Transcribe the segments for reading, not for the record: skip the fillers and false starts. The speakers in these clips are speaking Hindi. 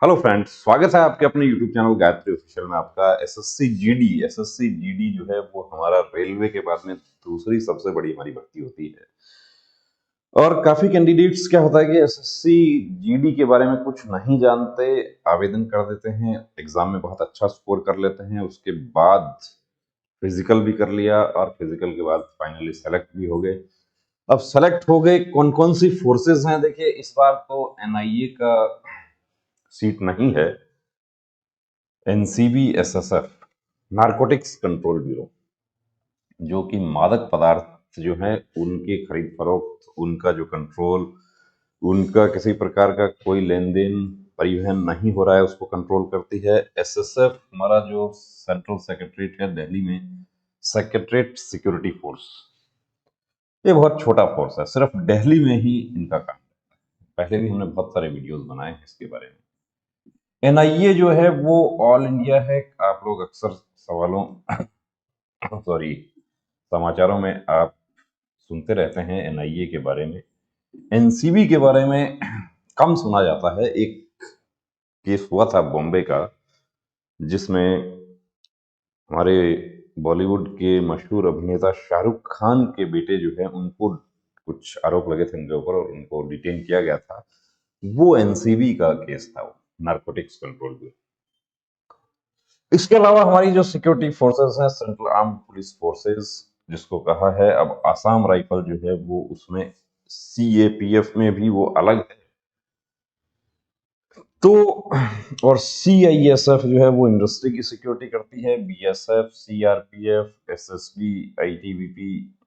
हेलो फ्रेंड्स, स्वागत है आपके अपने यूट्यूब चैनल गायत्री ऑफिशियल में। आपका एसएससी जीडी जो है वो हमारा रेलवे के बाद में दूसरी सबसे बड़ी हमारी भर्ती होती है। और काफी कैंडिडेट्स क्या होता है कि एसएससी जीडी के बारे में कुछ नहीं जानते, आवेदन कर देते हैं, एग्जाम में बहुत अच्छा स्कोर कर लेते हैं, उसके बाद फिजिकल भी कर लिया और फिजिकल के बाद फाइनली सेलेक्ट भी हो गए। अब सेलेक्ट हो गए, कौन कौन सी फोर्सेस हैं? देखिए, इस बार तो एनआईए का सीट नहीं है, NCB SSF, narcotics control bureau, जो कि मादक पदार्थ जो है उनके खरीद फरोख्त, उनका जो कंट्रोल, उनका किसी प्रकार का कोई लेन देन परिवहन नहीं हो रहा है, उसको कंट्रोल करती है। एसएसएफ हमारा जो सेंट्रल सेक्रेटरीट है दिल्ली में, सेक्रेटरीट सिक्योरिटी फोर्स, ये बहुत छोटा फोर्स है, सिर्फ दिल्ली में ही इनका काम है। पहले भी हमने बहुत सारे वीडियोस बनाए हैं इसके बारे में। एनआईए जो है वो ऑल इंडिया है। आप लोग अक्सर सवालों सॉरी समाचारों में आप सुनते रहते हैं एनआईए के बारे में। एनसीबी के बारे में कम सुना जाता है। एक केस हुआ था बॉम्बे का, जिसमें हमारे बॉलीवुड के मशहूर अभिनेता शाहरुख खान के बेटे जो है उनको कुछ आरोप लगे थे उनके ऊपर और उनको डिटेन किया गया था। वो एनसीबी का केस था, वो नारकोटिक्स कंट्रोल ब्यूरो। इसके अलावा हमारी जो सिक्योरिटी फोर्सेस हैं, सेंट्रल आर्म पुलिस फोर्सेस जिसको कहा है, अब आसाम राइफल जो है वो उसमें सीएपीएफ में भी वो अलग है। तो और सीआईएसएफ जो है वो इंडस्ट्री की सिक्योरिटी करती है, BSF, CRPF, SSB, ITBP,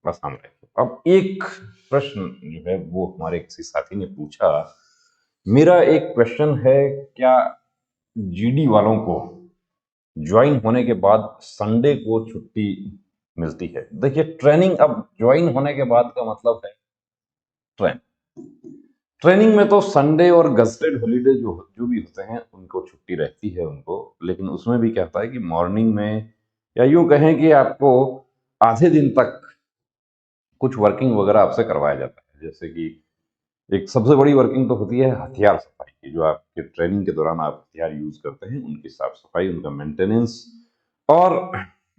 Assam rifle. अब एक प्रश्न जो है वो हमारे किसी साथी ने पूछा, मेरा एक क्वेश्चन है, क्या जीडी वालों को ज्वाइन होने के बाद संडे को छुट्टी मिलती है? देखिए, ट्रेनिंग, अब ज्वाइन होने के बाद का मतलब है ट्रेन ट्रेनिंग में तो संडे और गजटेड हॉलीडे जो जो भी होते हैं उनको छुट्टी रहती है उनको। लेकिन उसमें भी क्या होता है कि मॉर्निंग में, या यूं कहें कि आपको आधे दिन तक कुछ वर्किंग वगैरह आपसे करवाया जाता है। जैसे कि एक सबसे बड़ी वर्किंग तो होती है हथियार सफाई की, जो आपके ट्रेनिंग के दौरान आप हथियार यूज करते हैं उनकी साफ सफाई, उनका मेंटेनेंस। और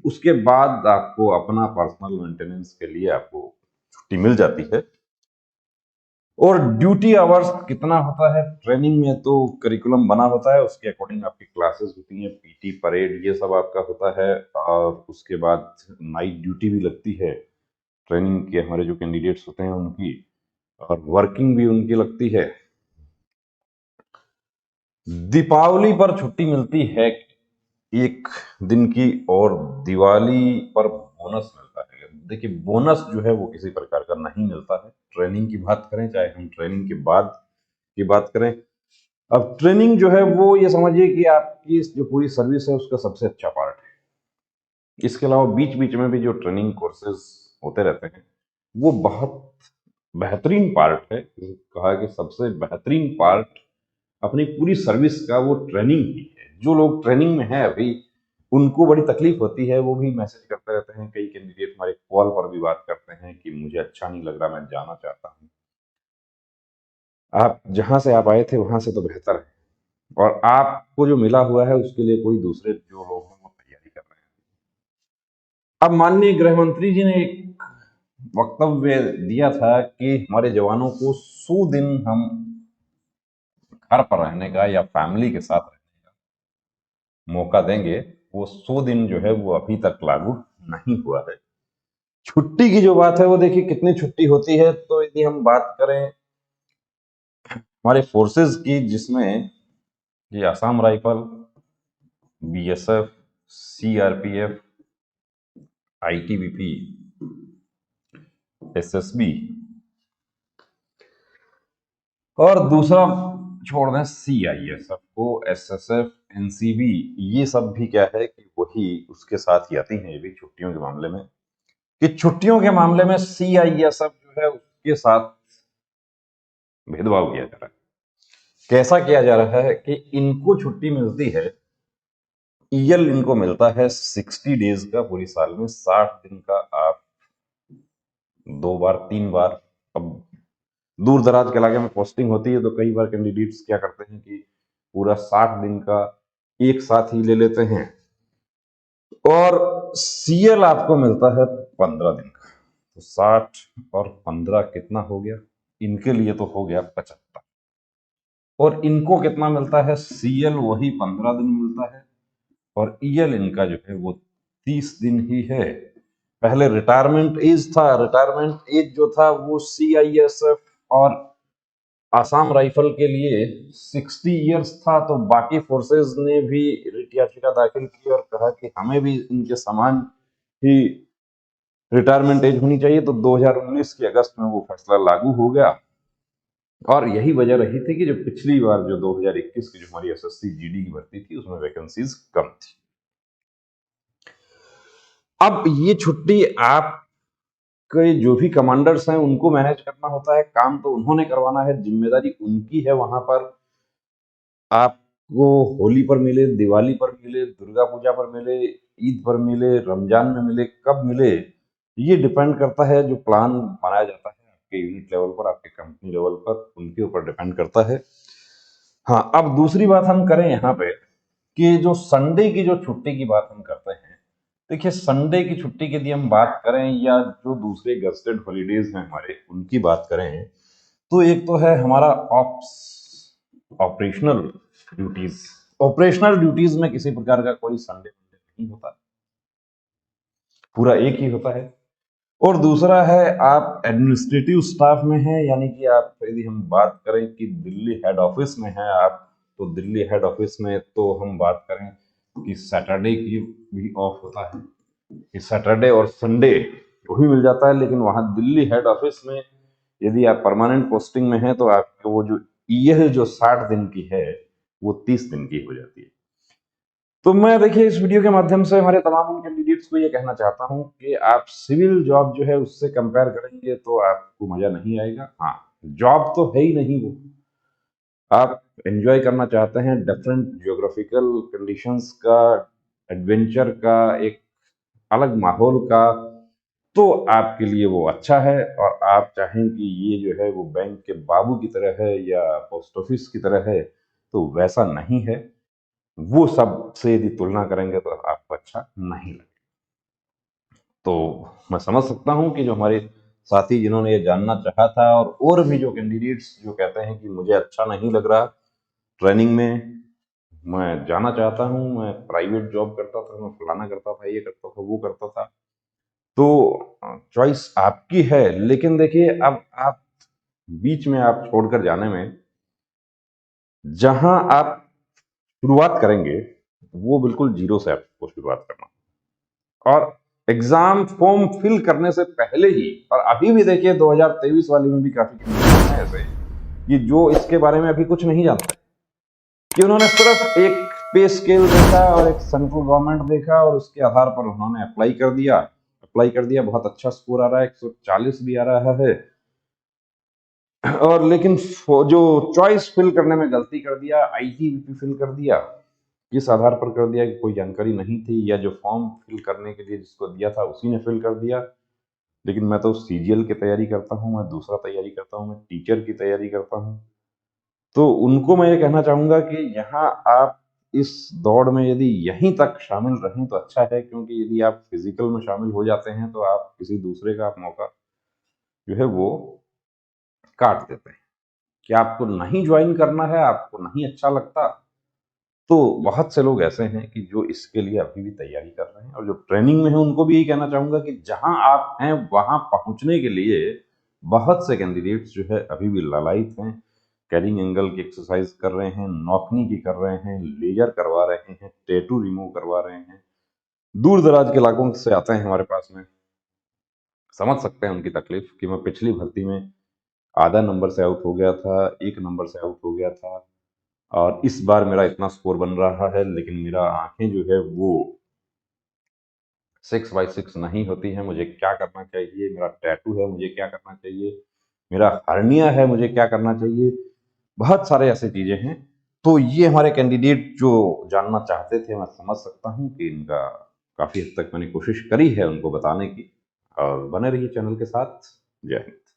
उसके बाद आपको अपना पर्सनल मेंटेनेंस के लिए आपको छुट्टी मिल जाती है। और ड्यूटी आवर्स कितना होता है? ट्रेनिंग में तो करिकुलम बना होता है, उसके अकॉर्डिंग आपकी क्लासेस होती हैं, पीटी परेड ये सब आपका होता है। और उसके बाद नाइट ड्यूटी भी लगती है ट्रेनिंग के हमारे जो कैंडिडेट्स होते हैं उनकी, और वर्किंग भी उनकी लगती है। दीपावली पर छुट्टी मिलती है एक दिन की, और दिवाली पर बोनस मिलता है। देखिए, बोनस जो है वो किसी प्रकार का नहीं मिलता है। ट्रेनिंग की बात करें, चाहे हम ट्रेनिंग के बाद की बात करें, अब ट्रेनिंग जो है वो ये समझिए कि आपकी जो पूरी सर्विस है उसका सबसे अच्छा पार्ट है। इसके अलावा बीच बीच में भी जो ट्रेनिंग कोर्सेज होते रहते हैं वो बहुत बेहतरीन पार्ट है। कहा कि सबसे बेहतरीन पार्ट अपनी पूरी सर्विस का वो ट्रेनिंग ही है। जो लोग ट्रेनिंग में है अभी, उनको बड़ी तकलीफ होती है, वो भी मैसेज करते रहते हैं। कई कैंडिडेट हमारे कॉल पर भी बात करते हैं कि मुझे अच्छा नहीं लग रहा, मैं जाना चाहता हूँ। आप जहां से आप आए थे वहां से तो बेहतर है, और आपको जो मिला हुआ है उसके लिए कोई दूसरे जो लोग हैं वो तैयारी कर रहे हैं। अब माननीय गृह मंत्री जी ने एक वक्तव्य दिया था कि हमारे जवानों को 100 दिन हम घर पर रहने का या फैमिली के साथ रहने का मौका देंगे। वो 100 दिन जो है वो अभी तक लागू नहीं हुआ है। छुट्टी की जो बात है वो देखिए कितनी छुट्टी होती है। तो यदि हम बात करें हमारे फोर्सेस की, जिसमें ये Assam rifle, BSF, CRPF, ITBP, SSB, और दूसरा छोड़ दें सीआईएसएफ को, एसएसएफ, एनसीबी, ये सब भी क्या है कि वही उसके साथ ही आती हैं। ये भी छुट्टियों के मामले में, कि छुट्टियों के मामले में सीआईएसएफ जो है उसके साथ भेदभाव किया जा रहा है। कैसा किया जा रहा है कि इनको छुट्टी मिलती है, ईएल इनको मिलता है 60 डेज का, पूरी साल में 60 दिन का। आप 2 बार 3 बार, अब दूर दराज के इलाके में पोस्टिंग होती है तो कई बार कैंडिडेट्स क्या करते हैं कि पूरा 60 दिन का एक साथ ही ले लेते हैं, और सीएल आपको मिलता है 15 दिन का। तो 60 और 15 कितना हो गया, इनके लिए तो हो गया 75, और इनको कितना मिलता है, सीएल वही 15 दिन मिलता है, और ईएल इनका जो है वो 30 दिन ही है। पहले रिटायरमेंट एज था, रिटायरमेंट एज जो था वो सीआईएसएफ और आसाम राइफल के लिए 60 इयर्स था, तो बाकी फोर्सेस ने भी रिट याचिका दाखिल की और कहा कि हमें भी इनके समान ही रिटायरमेंट एज होनी चाहिए। तो 2019 के अगस्त में वो फैसला लागू हो गया, और यही वजह रही थी कि जो पिछली बार जो 2021 की जो हमारी एसएससी जीडी की भर्ती थी उसमें वैकेंसीज कम थी। अब ये छुट्टी आप के जो भी कमांडर्स हैं उनको मैनेज करना होता है, काम तो उन्होंने करवाना है, जिम्मेदारी उनकी है। वहां पर आपको होली पर मिले, दिवाली पर मिले, दुर्गा पूजा पर मिले, ईद पर मिले, रमजान में मिले, कब मिले, ये डिपेंड करता है। जो प्लान बनाया जाता है आपके यूनिट लेवल पर, आपके कंपनी लेवल पर, उनके ऊपर डिपेंड करता है। हाँ, अब दूसरी बात हम करें यहाँ पे कि जो संडे की जो छुट्टी की बात हम करते हैं, देखिए संडे की छुट्टी की यदि हम बात करें या जो दूसरे गस्टेड हॉलीडेज हैं हमारे उनकी बात करें, तो एक तो है हमारा ऑपरेशनल ड्यूटीज। ऑपरेशनल ड्यूटीज में किसी प्रकार का कोई संडे नहीं होता, पूरा एक ही होता है। और दूसरा है आप एडमिनिस्ट्रेटिव स्टाफ में हैं, यानी कि आप यदि हम बात करें कि दिल्ली हेड ऑफिस में हैं आप, तो दिल्ली हेड ऑफिस में तो हम बात करें कि सैटरडे की भी ऑफ होता है, कि सैटरडे और संडे वही मिल जाता है। लेकिन वहां दिल्ली हेड ऑफिस में यदि आप परमानेंट पोस्टिंग में हैं तो आपको वो जो ईएल जो 60 दिन की है वो 30 दिन की हो जाती है। तो मैं देखिए इस वीडियो के माध्यम से हमारे तमाम उन कैंडिडेट्स को ये कहना चाहता हूं कि आप सिविल जॉब जो है उससे कंपेयर करेंगे तो आपको मजा नहीं आएगा। हाँ, जॉब तो है ही नहीं वो, आप एंजॉय करना चाहते हैं डिफरेंट जियोग्राफिकल कंडीशंस का, एडवेंचर का, एक अलग माहौल का, तो आपके लिए वो अच्छा है। और आप चाहें कि ये जो है वो बैंक के बाबू की तरह है या पोस्ट ऑफिस की तरह है, तो वैसा नहीं है। वो सब से यदि तुलना करेंगे तो आपको अच्छा नहीं लगेगा। तो मैं समझ सकता हूं कि जो हमारे साथी जिन्होंने ये जानना चाहा था, और भी जो कैंडिडेट्स जो कहते हैं कि मुझे अच्छा नहीं लग रहा ट्रेनिंग में, मैं जाना चाहता हूं, मैं प्राइवेट जॉब करता था, मैं फलाना करता था, ये करता था, वो करता था, तो चॉइस आपकी है। लेकिन देखिए अब आप बीच में आप छोड़कर जाने में, जहां आप शुरुआत करेंगे वो बिल्कुल जीरो से आपको शुरुआत करना, और एग्जाम फॉर्म फिल करने से पहले ही, और अभी भी देखिए 2023 वाली में भी काफी कैंडिडेट हैं ऐसे कि जो इसके बारे में अभी कुछ नहीं जानते, कि उन्होंने सिर्फ एक पे स्केल देखा और एक सेंट्रल गवर्नमेंट देखा और उसके आधार पर उन्होंने अप्लाई कर दिया, बहुत अच्छा स्कोर आ रहा है, 140 भी आ रहा है, और लेकिन जो चॉइस फिल करने में गलती कर दिया, आईटीबीपी फिल कर दिया, किस आधार पर कर दिया कि कोई जानकारी नहीं थी, या जो फॉर्म फिल करने के लिए जिसको दिया था उसी ने फिल कर दिया। लेकिन मैं तो सीजीएल की तैयारी करता हूँ, मैं दूसरा तैयारी करता हूँ, मैं टीचर की तैयारी करता हूँ, तो उनको मैं ये कहना चाहूंगा कि यहाँ आप इस दौड़ में यदि यहीं तक शामिल रहें तो अच्छा है, क्योंकि यदि आप फिजिकल में शामिल हो जाते हैं तो आप किसी दूसरे का आप मौका जो है वो काट देते हैं, कि आपको नहीं ज्वाइन करना है, आपको नहीं अच्छा लगता। तो बहुत से लोग ऐसे हैं कि जो इसके लिए अभी भी तैयारी कर रहे हैं, और जो ट्रेनिंग में है उनको भी यही कहना चाहूंगा कि जहां आप हैं वहां पहुंचने के लिए बहुत से कैंडिडेट्स जो है अभी भी लालायित हैं, कैरिंग एंगल की एक्सरसाइज कर रहे हैं, नौकनी की कर रहे हैं, लेजर करवा रहे हैं, टैटू रिमूव करवा रहे हैं, दूर दराज के इलाकों से आते हैं हमारे पास में। समझ सकते हैं उनकी तकलीफ कि मैं पिछली भर्ती में आधा नंबर से आउट हो गया था, 1 नंबर से आउट हो गया था, और इस बार मेरा इतना स्कोर बन रहा है, लेकिन मेरा आंखें जो है वो 6/6 नहीं होती हैं। मुझे क्या करना चाहिए, मेरा टैटू है, मुझे क्या करना चाहिए, मेरा हर्निया है, मुझे क्या करना चाहिए, बहुत सारे ऐसे चीजें हैं। तो ये हमारे कैंडिडेट जो जानना चाहते थे, मैं समझ सकता हूँ कि इनका काफी हद तक मैंने कोशिश करी है उनको बताने की, और बने रहिए चैनल के साथ। जय हिंद।